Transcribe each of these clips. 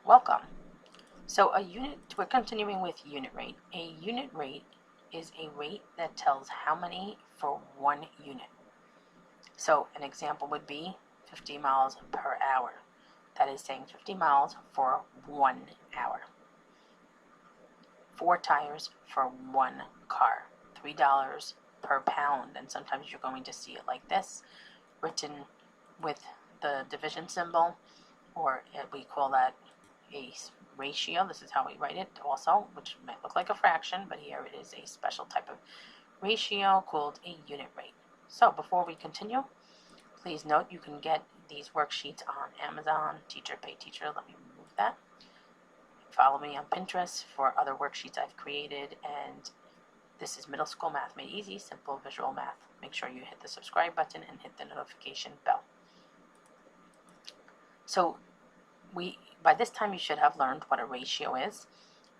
Welcome. So we're continuing with unit rate. A unit rate is a rate that tells how many for one unit. So an example would be 50 miles per hour. That is saying 50 miles for 1 hour. 4 tires for 1 car. $3 per pound. And sometimes you're going to see it like this, written with the division symbol, or we call that a ratio. This is how we write it also, which might look like a fraction, but here it is a special type of ratio called a unit rate. So before we continue, please note you can get these worksheets on Amazon, Teacher Pay Teacher. Let me remove that. Follow me on Pinterest for other worksheets I've created, and this is Middle School Math Made Easy, simple visual math. Make sure you hit the subscribe button and hit the notification bell. So by this time you should have learned what a ratio is,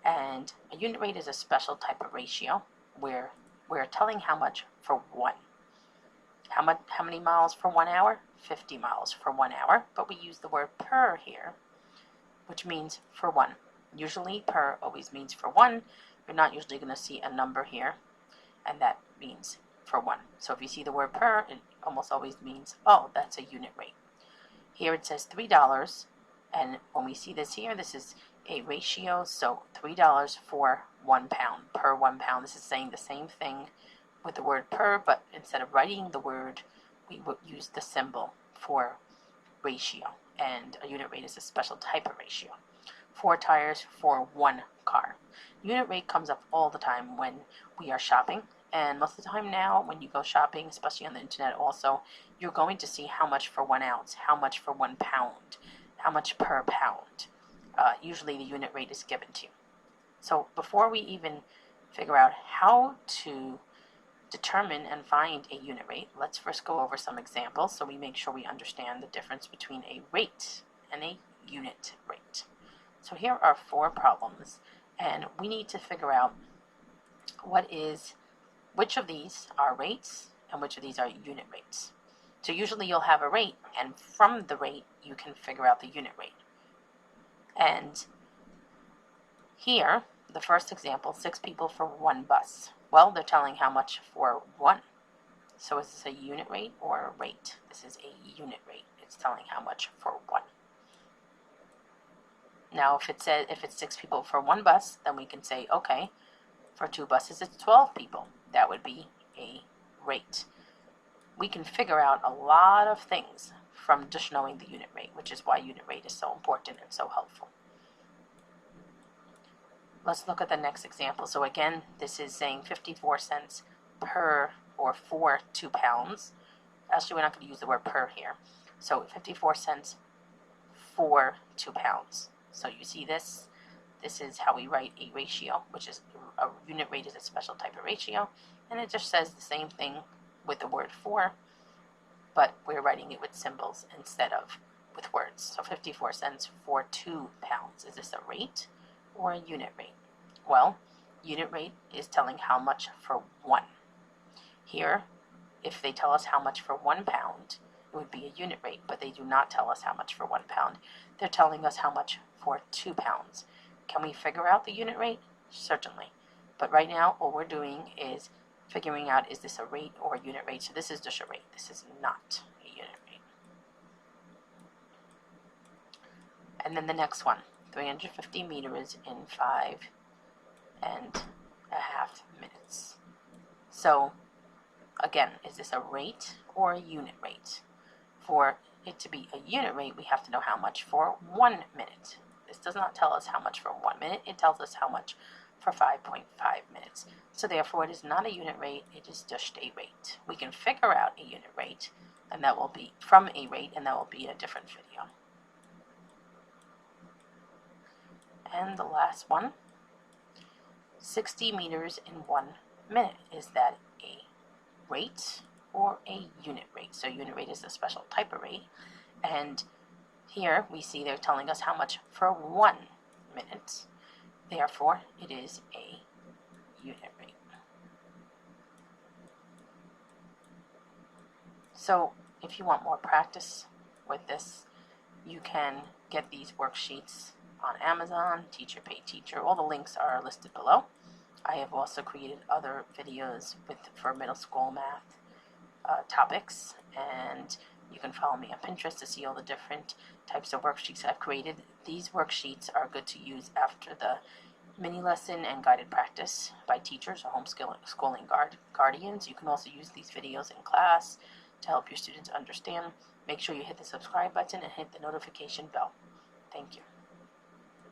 and a unit rate is a special type of ratio where we're telling how much for one. How many miles for 1 hour? 50 miles for 1 hour, but we use the word per here, which means for one. Usually per always means for one. You're not usually going to see a number here, and that means for one. So if you see the word per, it almost always means, oh, that's a unit rate. Here it says $3, and when we see this here, this is a ratio, so $3 for 1 pound, per 1 pound. This is saying the same thing with the word per, but instead of writing the word, we would use the symbol for ratio, and a unit rate is a special type of ratio. 4 tires for 1 car. Unit rate comes up all the time when we are shopping, and most of the time now when you go shopping, especially on the internet also, you're going to see how much for 1 ounce, how much for 1 pound, how much per pound. Usually the unit rate is given to you. So before we even figure out how to determine and find a unit rate, let's first go over some examples so we make sure we understand the difference between a rate and a unit rate. So here are 4 problems, and we need to figure out which of these are rates and which of these are unit rates. So usually you'll have a rate, and from the rate you can figure out the unit rate. And here, the first example, 6 people for 1 bus. Well, they're telling how much for 1. So is this a unit rate or a rate? This is a unit rate. It's telling how much for 1. Now, if it's 6 people for 1 bus, then we can say, okay, for 2 buses, it's 12 people. That would be a rate. We can figure out a lot of things from just knowing the unit rate, which is why unit rate is so important and so helpful. Let's look at the next example. So again, this is saying 54 cents per or for 2 pounds. Actually, we're not going to use the word per here. So 54 cents for 2 pounds. So you see this? This is how we write a ratio, which is a unit rate is a special type of ratio. And it just says the same thing with the word for, but we're writing it with symbols instead of with words. So 54 cents for 2 pounds. Is this a rate or a unit rate? Well, unit rate is telling how much for 1. Here, if they tell us how much for 1 pound, it would be a unit rate, but they do not tell us how much for 1 pound. They're telling us how much for 2 pounds. Can we figure out the unit rate? Certainly. But right now, all we're doing is figuring out, is this a rate or a unit rate? So this is just a rate. This is not a unit rate. And then the next one, 350 meters in 5.5 minutes. So again, is this a rate or a unit rate? For it to be a unit rate, we have to know how much for 1 minute. This does not tell us how much for 1 minute. It tells us how much for 5.5 minutes. So therefore, it is not a unit rate. It is just a rate. We can figure out a unit rate, and that will be from a rate, and that will be in a different video. And the last one, 60 meters in 1 minute. Is that a rate or a unit rate? So unit rate is a special type of rate, and here we see they're telling us how much for 1 minute. Therefore, it is a unit rate. So if you want more practice with this, you can get these worksheets on Amazon, Teacher Pay Teacher. All the links are listed below. I have also created other videos for middle school math topics, and you can follow me on Pinterest to see all the different types of worksheets I've created. These worksheets are good to use after the mini lesson and guided practice by teachers or homeschooling guardians. You can also use these videos in class to help your students understand. Make sure you hit the subscribe button and hit the notification bell. Thank you.